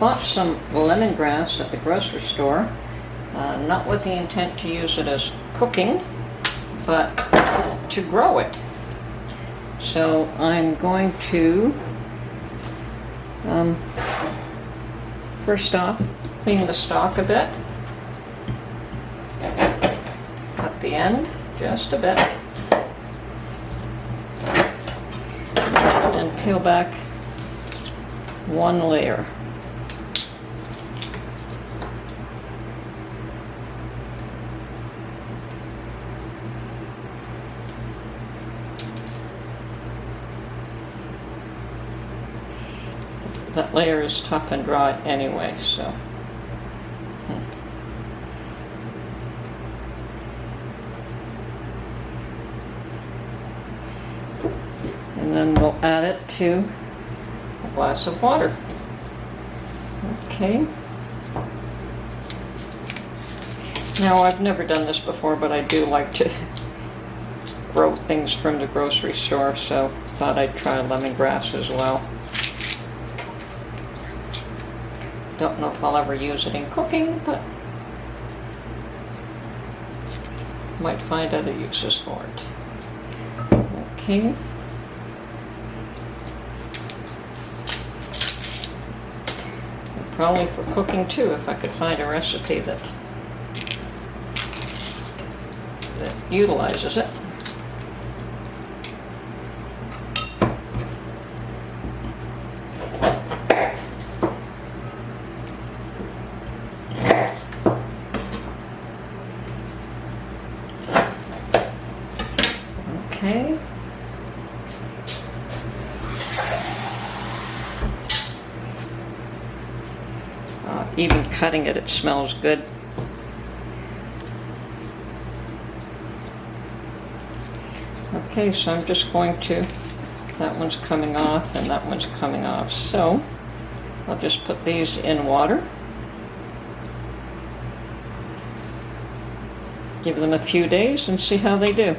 bought some lemongrass at the grocery store, not with the intent to use it as cooking, but to grow it. So I'm going to, first off, clean the stalk a bit, cut the end just a bit, and peel back one layer. That layer is tough and dry anyway, so. And then we'll add it to a glass of water. Okay. Now, I've never done this before, but I do like to grow things from the grocery store, so thought I'd try lemongrass as well. Don't know if I'll ever use it in cooking, but might find other uses for it. Okay. And probably for cooking too, if I could find a recipe that utilizes it. Okay. Even cutting it, it smells good. Okay, so I'm just going to, that one's coming off and that one's coming off. So I'll just put these in water. Give them a few days and see how they do.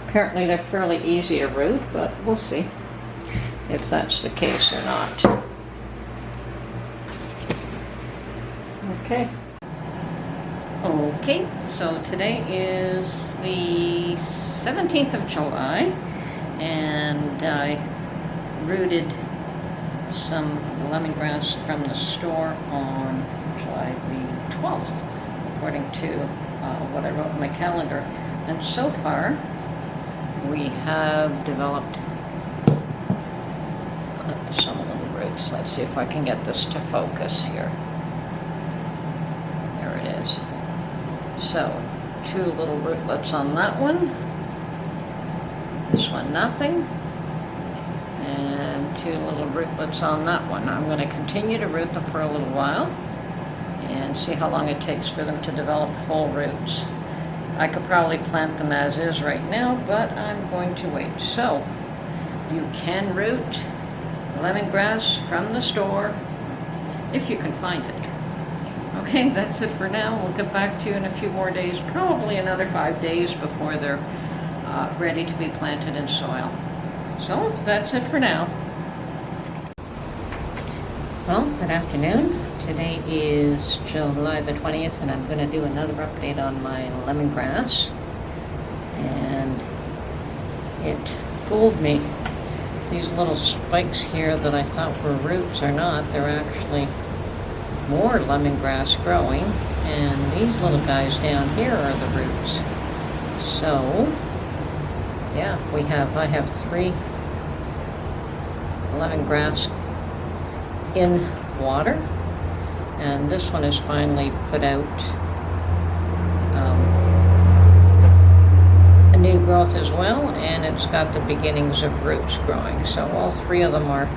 Apparently they're fairly easy to root, but we'll see if that's the case or not. Okay. Okay, so today is the 17th of July, and I rooted some lemongrass from the store on July the 12th, according to what I wrote in my calendar. And so far, we have developed some little roots. Let's see if I can get this to focus here. There it is. So, 2 little rootlets on that one. This one nothing. And 2 little rootlets on that one. I'm going to continue to root them for a little while and see how long it takes for them to develop full roots. I could probably plant them as is right now, but I'm going to wait. So, you can root lemongrass from the store if you can find it. Okay, that's it for now. We'll get back to you in a few more days, probably another 5 days before they're ready to be planted in soil. So, that's it for now. Well, good afternoon. Today is July the 20th, and I'm going to do another update on my lemongrass. And it fooled me. These little spikes here that I thought were roots are not. They're actually more lemongrass growing, and these little guys down here are the roots. So, yeah, I have 3 lemongrass in water, and this one is finally put out a new growth as well, and it's got the beginnings of roots growing. So all 3 of them are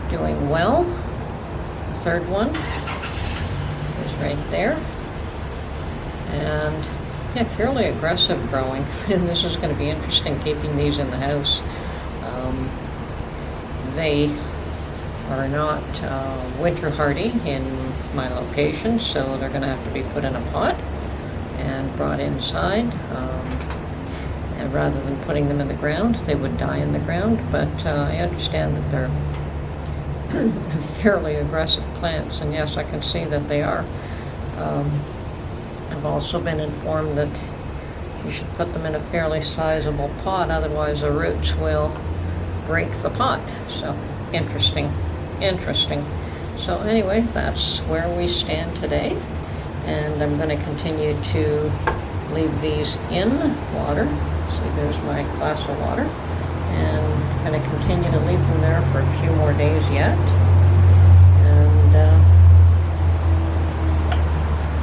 doing well. The 3rd one is right there, and yeah, fairly aggressive growing. And this is going to be interesting keeping these in the house. They are not winter hardy in my location, so they're going to have to be put in a pot and brought inside. And rather than putting them in the ground, they would die in the ground, but I understand that they're fairly aggressive plants, and yes, I can see that they are. I've also been informed that you should put them in a fairly sizable pot, otherwise the roots will break the pot. So, interesting. So anyway, that's where we stand today, and I'm going to continue to leave these in water. See, there's my glass of water, and I'm going to continue to leave them there for a few more days yet. And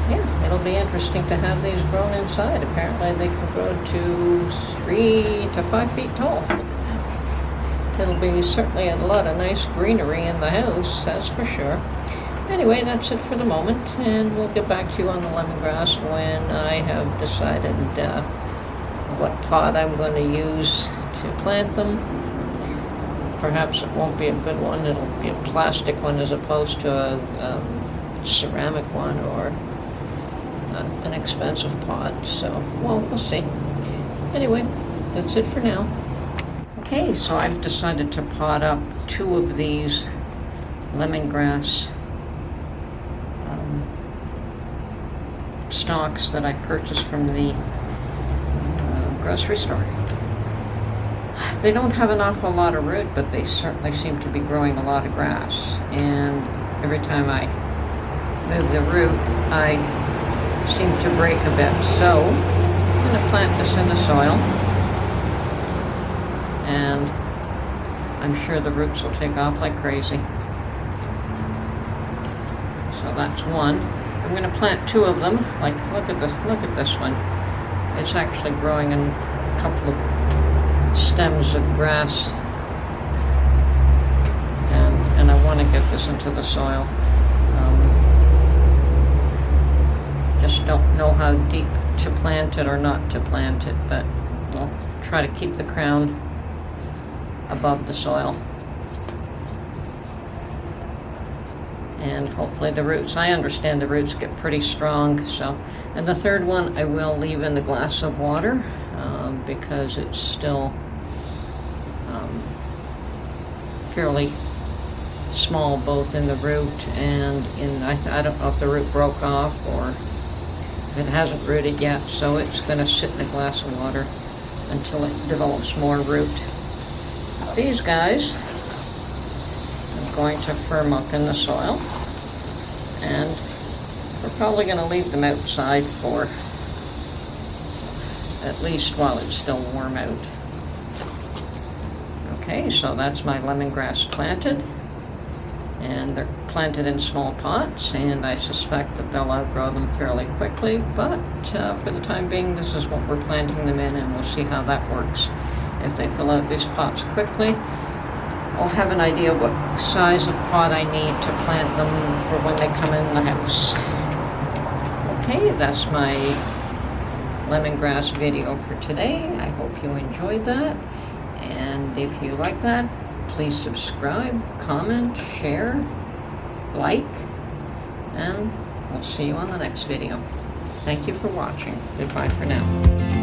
yeah, it'll be interesting to have these grown inside. Apparently they can grow to 3 to 5 feet tall. It'll be certainly a lot of nice greenery in the house, that's for sure. Anyway, that's it for the moment, and we'll get back to you on the lemongrass when I have decided what pot I'm going to use to plant them. Perhaps it won't be a good one, it'll be a plastic one as opposed to a ceramic one or an expensive pot, so, well, we'll see. Anyway, that's it for now. Okay, so I've decided to pot up 2 of these lemongrass stalks that I purchased from the grocery store. They don't have an awful lot of root, but they certainly seem to be growing a lot of grass. And every time I move the root, I seem to break a bit. So I'm going to plant this in the soil, and I'm sure the roots will take off like crazy. So that's one. I'm going to plant 2 of them. Like, look at this one. It's actually growing in a couple of stems of grass, and I want to get this into the soil. Just don't know how deep to plant it or not to plant it, but we'll try to keep the crown above the soil. And hopefully the roots, I understand the roots get pretty strong. So, and the third one I will leave in the glass of water because it's still fairly small, both in the root and in, I don't know if the root broke off or if it hasn't rooted yet, so it's going to sit in a glass of water until it develops more root. These guys I'm going to firm up in the soil, and we're probably going to leave them outside for at least while it's still warm out. Okay, so that's my lemongrass planted, and they're planted in small pots, and I suspect that they'll outgrow them fairly quickly, but for the time being, this is what we're planting them in, and we'll see how that works. If they fill out these pots quickly, I'll have an idea what size of pot I need to plant them for when they come in the house. Okay, that's my lemongrass video for today. I hope you enjoyed that, and if you like that, please subscribe, comment, share, like, and we'll see you on the next video. Thank you for watching. Goodbye for now.